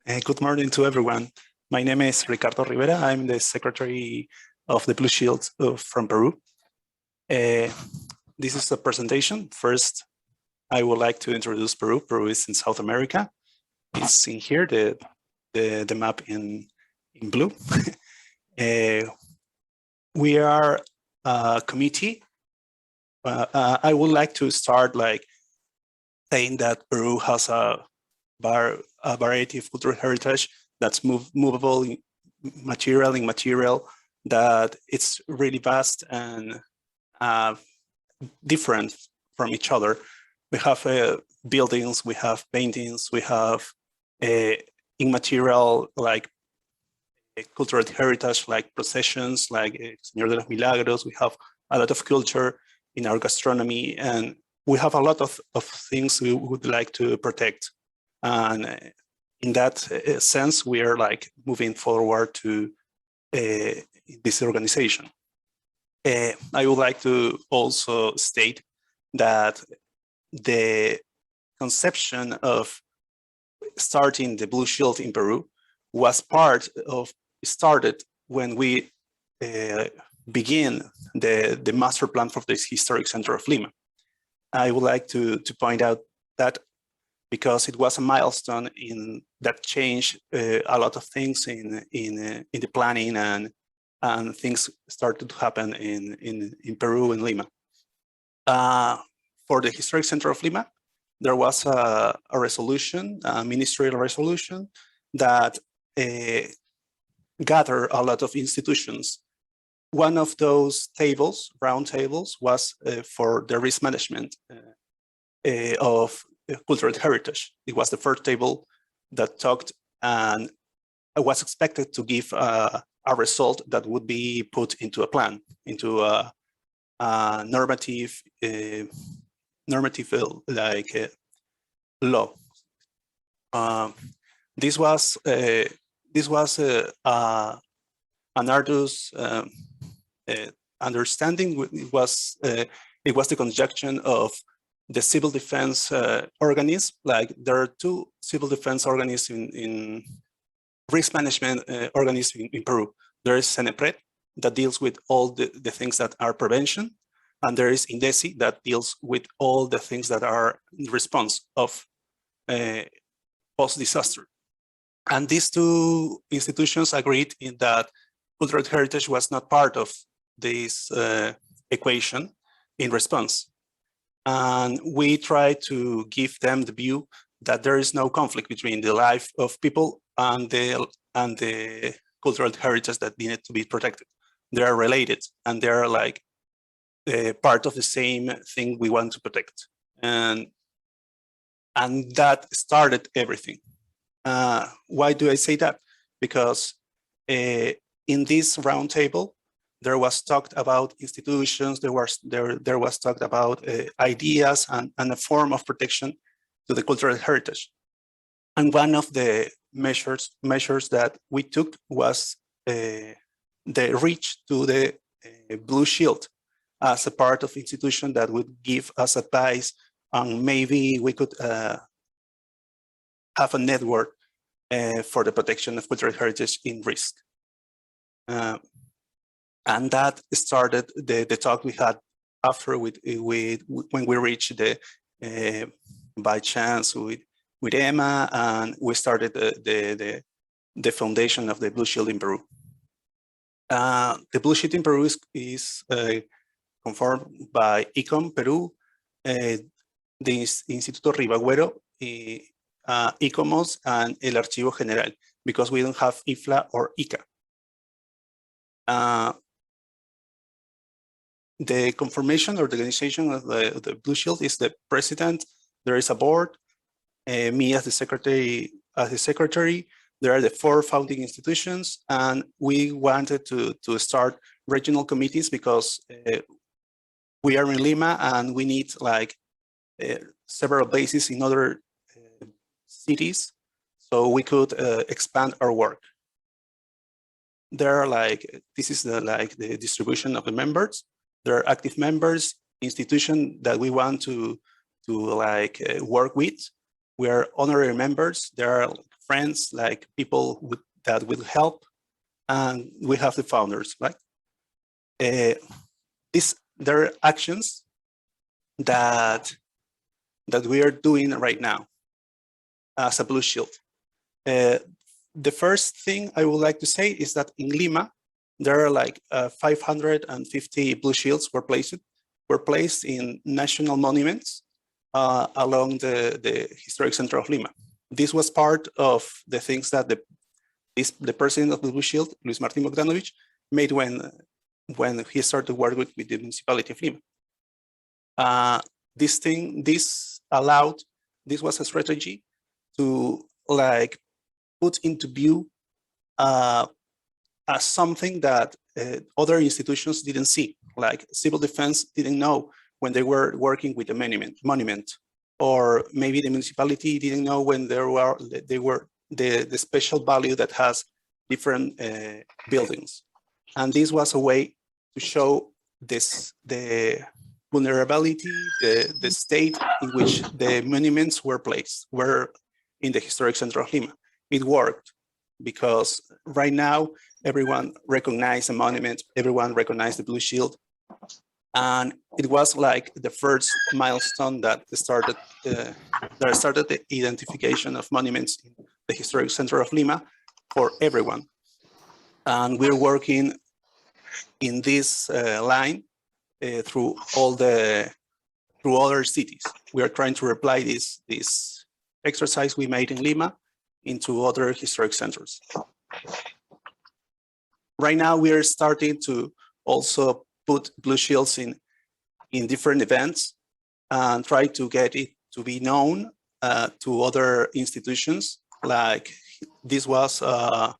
Good morning to everyone. My name is Ricardo Rivera. I'm the Secretary of the Blue Shield from Peru. This is a presentation. First, I would like to introduce Peru. Peru is in South America. It's in here, the map in blue. We are a committee. I would like to start saying that Peru has a variety of cultural heritage that's movable, immaterial, that it's really vast and different from each other. We have buildings, we have paintings, we have immaterial cultural heritage like processions, like Señor de los Milagros. We have a lot of culture in our gastronomy, and we have a lot of things we would like to protect. And in that sense, we are moving forward to this organization. I would like to also state that the conception of starting the Blue Shield in Peru was started when we begin the master plan for this historic center of Lima. I would like to point out that because it was a milestone in that changed a lot of things in the planning, and things started to happen in Peru and Lima. For the historic center of Lima, there was a resolution, a ministerial resolution that gathered a lot of institutions. One of those tables, round tables, was for the risk management of cultural heritage. It was the first table that talked and was expected to give a result that would be put into a plan, into a normative law. This was an arduous understanding. It was the conjunction of the civil defense organism. There are two civil defense organisms in risk management organisms in Peru. There is CENEPRED that deals with all the things that are prevention, and there is INDECI that deals with all the things that are in response of post-disaster. And these two institutions agreed in that cultural heritage was not part of this equation in response. And we try to give them the view that there is no conflict between the life of people and the cultural heritage that needed to be protected. They are related, and they are part of the same thing we want to protect. And that started everything. Why do I say that? Because in this roundtable, there was talked about institutions, there was talked about ideas and a form of protection to the cultural heritage. And one of the measures that we took was the reach to the Blue Shield as a part of institution that would give us advice on maybe we could have a network for the protection of cultural heritage in risk. And that started the talk we had after when we reached by chance with Emma, and we started the foundation of the Blue Shield in Peru. The Blue Shield in Peru is conformed by ICOM Peru, the Instituto Ribagüero, ICOMOS, and El Archivo General, because we don't have IFLA or ICA. The conformation or the organization of the Blue Shield is the president. There is a board, me as the secretary. There are the 4 founding institutions, and we wanted to start regional committees because we are in Lima and we need several bases in other cities, so we could expand our work. There are this is the distribution of the members. There are active members, institutions that we want to work with. We are honorary members. There are friends, like people that will help, and we have the founders, right? There are actions that we are doing right now as a Blue Shield. The first thing I would like to say is that in Lima, there are like 550 Blue Shields were placed in national monuments along the historic center of Lima. This was part of the things that the president of the Blue Shield, Luis Martin Bogdanovich, made when he started to work with the municipality of Lima. This was a strategy to like put into view as something that other institutions didn't see, like civil defense didn't know when they were working with the monument, or maybe the municipality didn't know when they were the special value that has different buildings. And this was a way to show the vulnerability, the state in which the monuments were placed, were in the historic center of Lima. It worked because right now everyone recognized the monument, everyone recognized the Blue Shield, and it was like the first milestone that started the identification of monuments in the historic center of Lima for everyone. And we're working in this line through other cities. We are trying to apply this exercise we made in Lima into other historic centers. Right now, we are starting to also put Blue Shields in different events and try to get it to be known to other institutions. Like this was a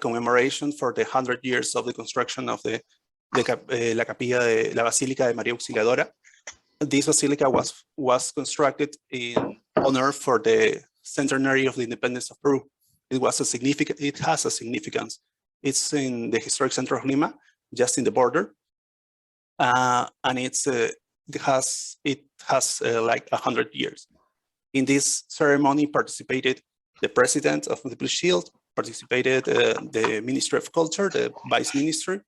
commemoration for the 100 years of the construction of la Basílica de María Auxiliadora. This basilica was constructed in honor for the centenary of the independence of Peru. It has a significance. It's in the historic center of Lima, just in the border, and it has like 100 years. In this ceremony participated the president of the Blue Shield, participated the Ministry of Culture, the Vice Minister,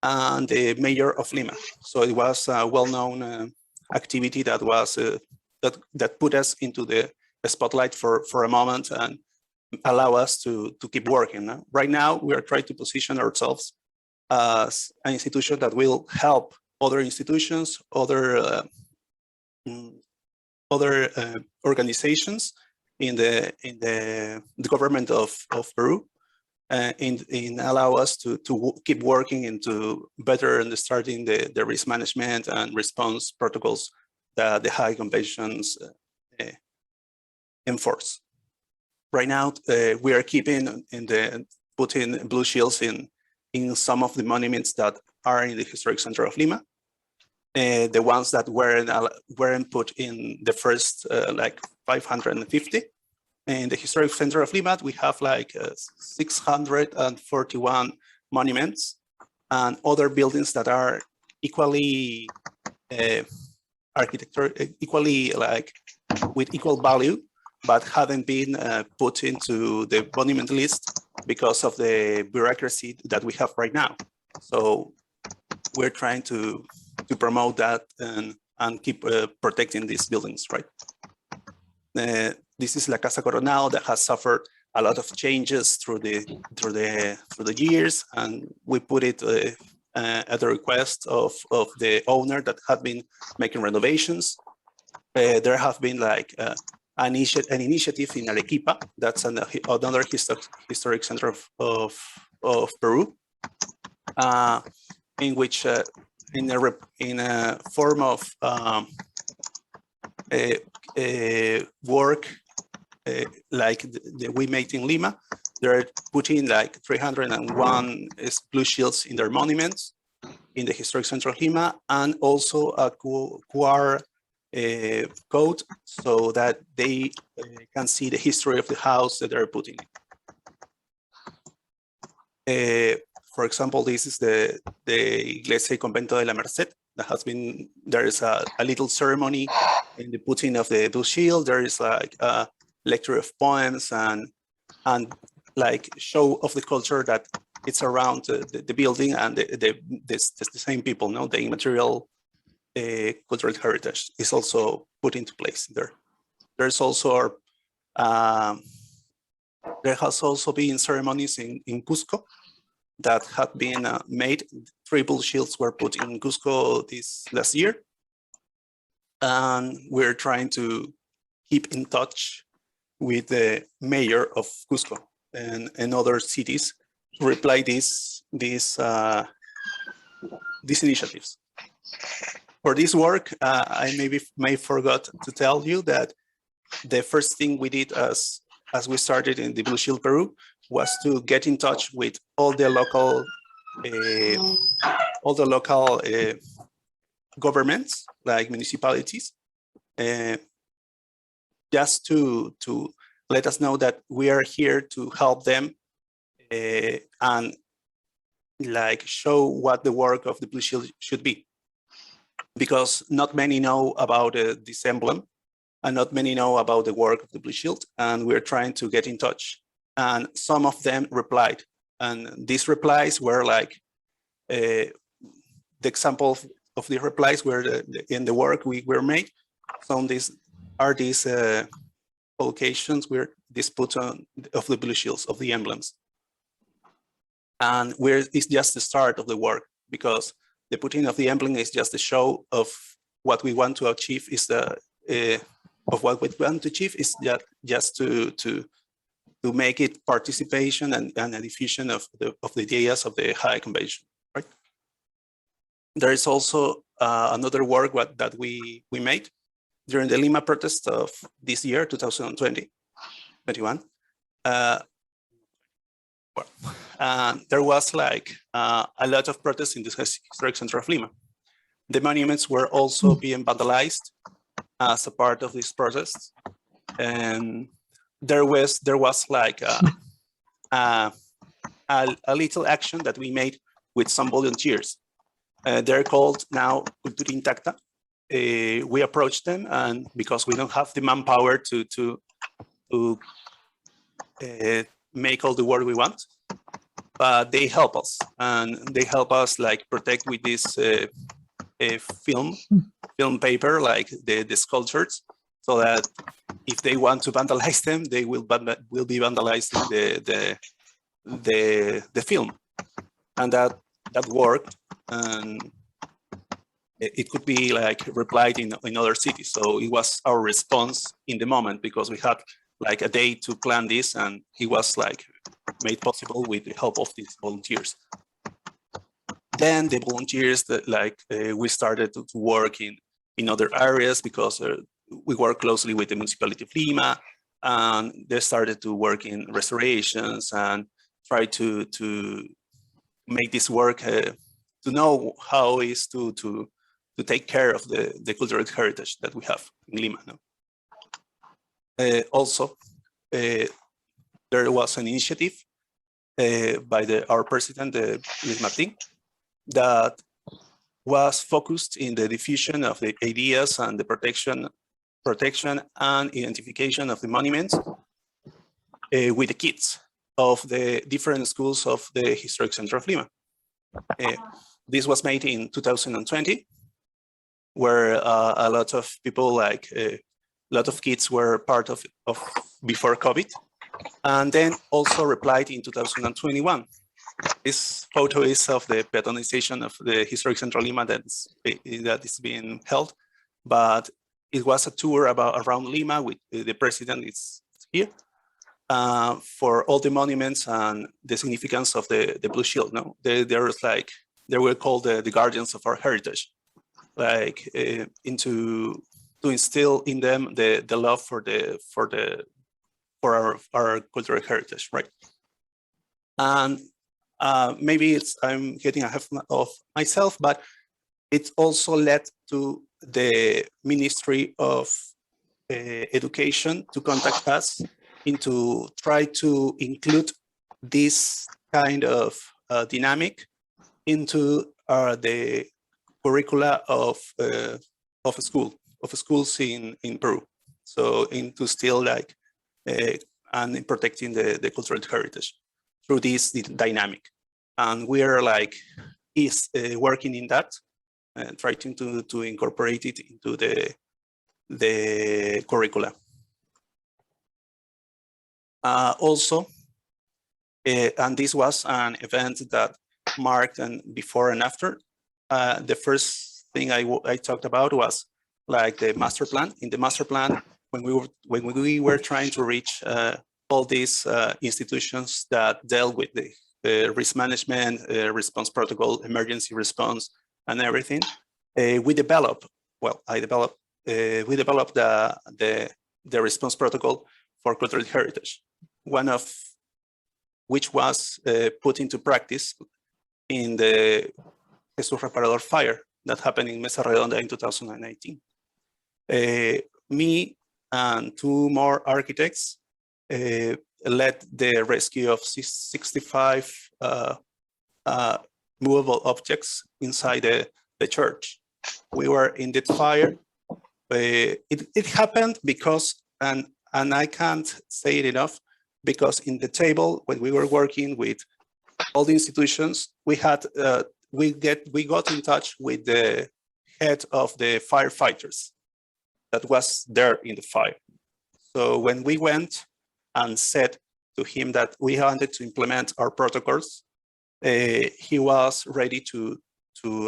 and the Mayor of Lima. So it was a well-known activity that was that put us into the spotlight for a moment and allow us to keep working. Right now, we are trying to position ourselves as an institution that will help other institutions, other organizations in the government of Peru, in allow us to keep working and to better understanding the risk management and response protocols that the Hague Conventions enforce. Right now, we are putting Blue Shields in some of the monuments that are in the historic center of Lima. The ones that weren't put in the first like 550. In the historic center of Lima, we have like 641 monuments and other buildings that are equally equally like with equal value, but haven't been put into the monument list because of the bureaucracy that we have right now. So we're trying to promote that and keep protecting these buildings, right? This is La Casa Coronado that has suffered a lot of changes through the years, and we put it at the request of the owner that had been making renovations. There have been like an initiative in Arequipa, that's another historic center of Peru, in which in a form of work like we made in Lima, they're putting like 301 Blue Shields in their monuments in the historic center of Lima, and also a QR code so that they can see the history of the house that they're putting in. For example, this is the Iglesia y Convento de la Merced that has been, there is a little ceremony in the putting of the Blue Shield. There is like a lecture of poems and and like show of the culture that it's around the building and the same people, no, the immaterial cultural heritage is also put into place there. There's also there has also been ceremonies in Cusco that have been made. 3 bull shields were put in Cusco this last year. And we're trying to keep in touch with the mayor of Cusco and other cities to reply these initiatives. For this work, I may forgot to tell you that the first thing we did as we started in the Blue Shield Peru was to get in touch with all the local governments, like municipalities, just to let us know that we are here to help them and like show what the work of the Blue Shield should be. Because not many know about this emblem, and not many know about the work of the Blue Shield, and we're trying to get in touch. And some of them replied, and these replies were like the example of the replies were in the work we were made. Some these publications where this put on of the Blue Shields, of the emblems. And it's just the start of the work, because the putting of the emblem is just a show of what we want to achieve. Is of what we want to achieve is just to make it participation and a diffusion of the ideas of the High Convention. Right. There is also another work that we made during the Lima protest of this year, 2021. There was like a lot of protests in the historic center of Lima. The monuments were also being vandalized as a part of this protest, and there was like a little action that we made with some volunteers. They're called now Cultura Intacta. We approached them, and because we don't have the manpower to make all the work we want, but they help us, and they help us like protect with this film paper, like the sculptures, so that if they want to vandalize them, they will be vandalizing the film, and that worked, and it could be like replied in other cities. So it was our response in the moment, because we had like a day to plan this, and it was like made possible with the help of these volunteers. Then the volunteers that we started to work in other areas, because we work closely with the municipality of Lima, and they started to work in restorations and try to make this work to know how it is to take care of the cultural heritage that we have in Lima. No? Also, there was an initiative by our president, Luis Martin, that was focused in the diffusion of the ideas and the protection and identification of the monuments with the kids of the different schools of the historic center of Lima. This was made in 2020, where a lot of people, like a lot of kids, were part of before COVID, and then also replied in 2021. This photo is of the pedonization of the historic Central Lima that is being held, but it was a tour around Lima with the president is here for all the monuments and the significance of the Blue Shield. No, they were called the guardians of our heritage, like to instill in them the love for our cultural heritage, right? And maybe I'm getting ahead of myself, but it also led to the Ministry of Education to contact us to try to include this kind of dynamic into the curricula of schools in Peru. So into still like and in protecting the cultural heritage through this dynamic. And we are like working in that and trying to incorporate it into the curricula. Also, and this was an event that marked an before and after. The first thing I talked about was like the master plan. In the master plan, when we were trying to reach all these institutions that dealt with the risk management, response protocol, emergency response, and everything, we developed the response protocol for cultural heritage, one of which was put into practice in the Jesus Reparador fire that happened in Mesa Redonda in 2019. Me and two more architects led the rescue of 65 movable objects inside the church. We were in that fire. It happened because, and I can't say it enough, because in the table when we were working with all the institutions, we had we got in touch with the head of the firefighters that was there in the fire. So when we went and said to him that we wanted to implement our protocols, he was ready to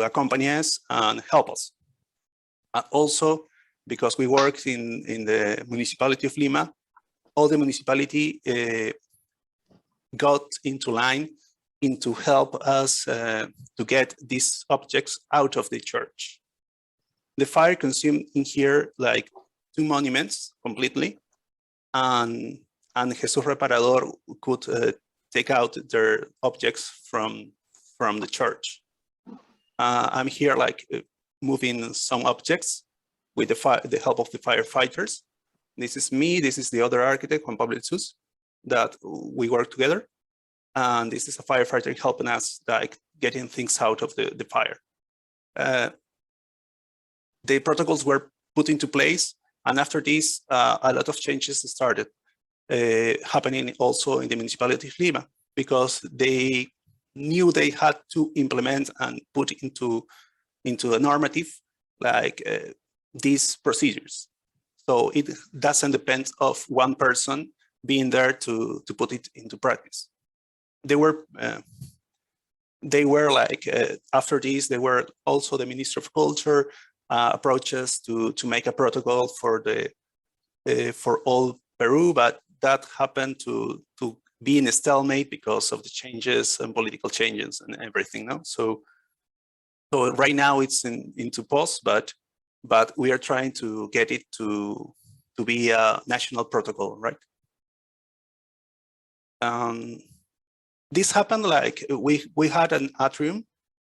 accompany us and help us. And also, because we worked in the municipality of Lima, all the municipality got into line to help us to get these objects out of the church. The fire consumed in here like 2 monuments completely, and Jesus Reparador could take out their objects from the church. I'm here like moving some objects with the help of the firefighters. This is me, this is the other architect, Juan Pablo Jesus, that we work together. And this is a firefighter helping us like getting things out of the fire. The protocols were put into place, and after this, a lot of changes started happening also in the municipality of Lima, because they knew they had to implement and put into a normative like these procedures. So it doesn't depend of one person being there to put it into practice. They were like after this, they were also the Minister of Culture approaches to make a protocol for all Peru, but that happened to be in a stalemate because of the changes and political changes and everything. No, so right now it's into pause, but we are trying to get it to be a national protocol, right? This happened like we had an atrium,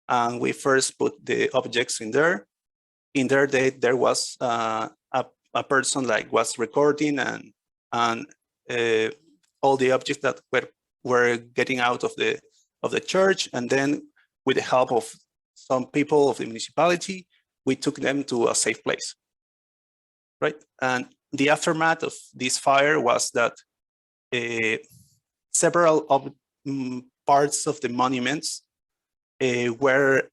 and we first put the objects in there. In there, there was a person like was recording and all the objects that were getting out of the church, and then with the help of some people of the municipality, we took them to a safe place, right? And the aftermath of this fire was that several of parts of the monuments were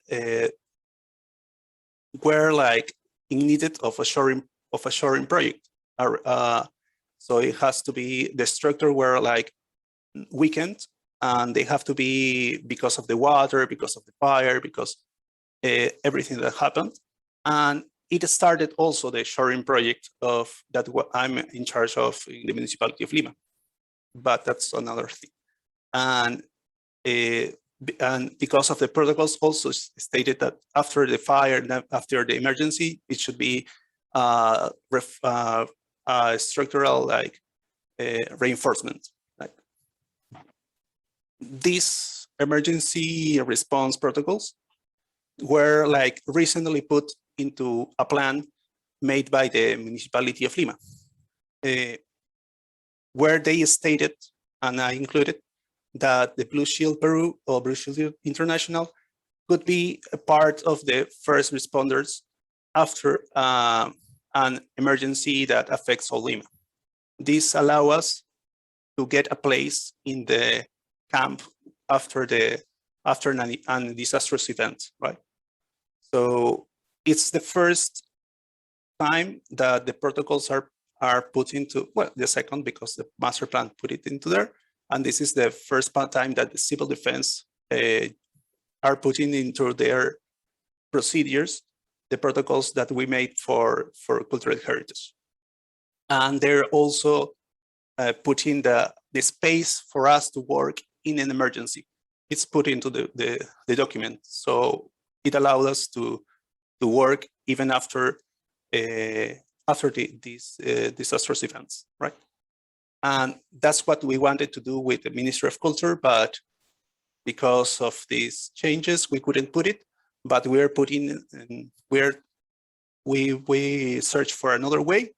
like in need of a shoring project. So it has to be, the structure were like weakened, and they have to be because of the water, because of the fire, because everything that happened. And it started also the shoring project of that I'm in charge of in the municipality of Lima, but that's another thing. And because of the protocols also stated that after the fire, after the emergency, it should be structural like reinforcement. Like these emergency response protocols were like recently put into a plan made by the municipality of Lima, where they stated, and I included, that the Blue Shield Peru or Blue Shield International could be a part of the first responders after an emergency that affects all Lima. This allows us to get a place in the camp after an disastrous event, right? So it's the first time that the protocols are put into, well, the second because the master plan put it into there, and this is the first time that the civil defense are putting into their procedures the protocols that we made for cultural heritage. And they're also putting the space for us to work in an emergency. It's put into the document. So it allowed us to work even after these disastrous events, right? And that's what we wanted to do with the Ministry of Culture, but because of these changes, we couldn't put it. But we're putting, we searched for another way.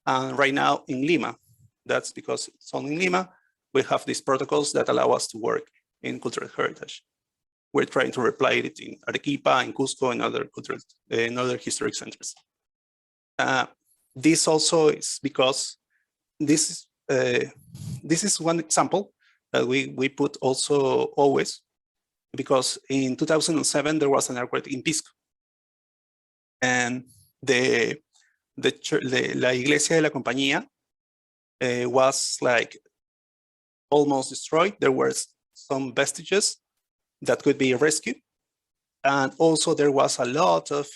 And right now in Lima, that's because it's only in Lima, we have these protocols that allow us to work in cultural heritage. We're trying to replicate it in Arequipa, in Cusco, and other historic centers. This also is because this is one example that we put also always, because in 2007 there was an earthquake in Pisco, and la Iglesia de la Compañía was like almost destroyed. There were some vestiges that could be rescued, and also there was a lot of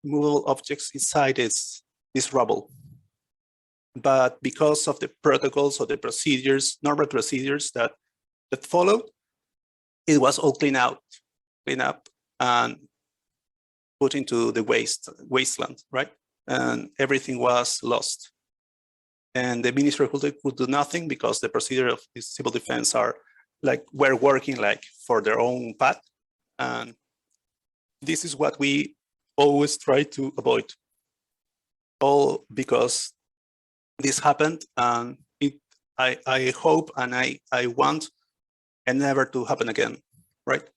movable objects inside this rubble. But because of the protocols or the procedures, normal procedures that followed, it was all cleaned up and put into the wasteland, right? And everything was lost. And the Ministry of Culture could do nothing because the procedure of the civil defense were working like for their own path. And this is what we always try to avoid. All because this happened, and I hope and I want and never to happen again, right?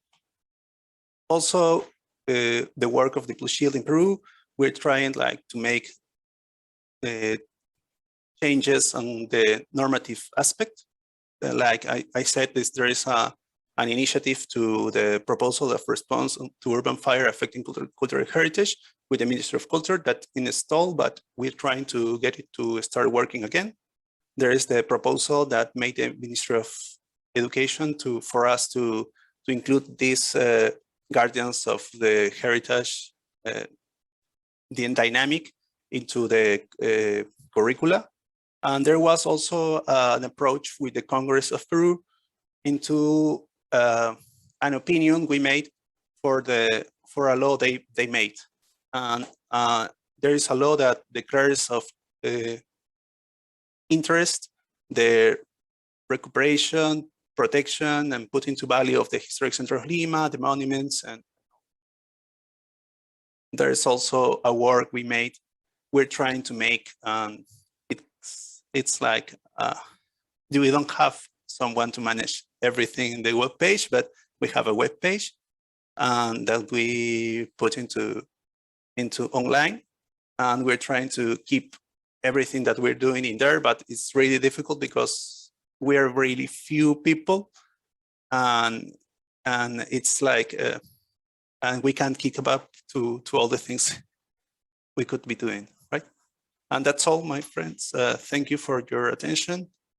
Also, the work of the Blue Shield in Peru, we're trying like to make changes on the normative aspect. Like I said, there is an initiative to the proposal of response to urban fire affecting cultural heritage with the Ministry of Culture that installed, but we're trying to get it to start working again. There is the proposal that made the Ministry of Education for us to include these guardians of the heritage, the dynamic into the curricula. And there was also an approach with the Congress of Peru into an opinion we made for a law they made. And there is a law that declares of interest the recuperation, protection, and put into value of the historic center of Lima, the monuments. And there is also a work we made. We're trying to make, it's like, we don't have someone to manage everything in the web page, but we have a web page that we put into online, and we're trying to keep everything that we're doing in there, but it's really difficult because we're really few people, and it's like, and we can't keep up to all the things we could be doing, right? And that's all, my friends. Thank you for your attention.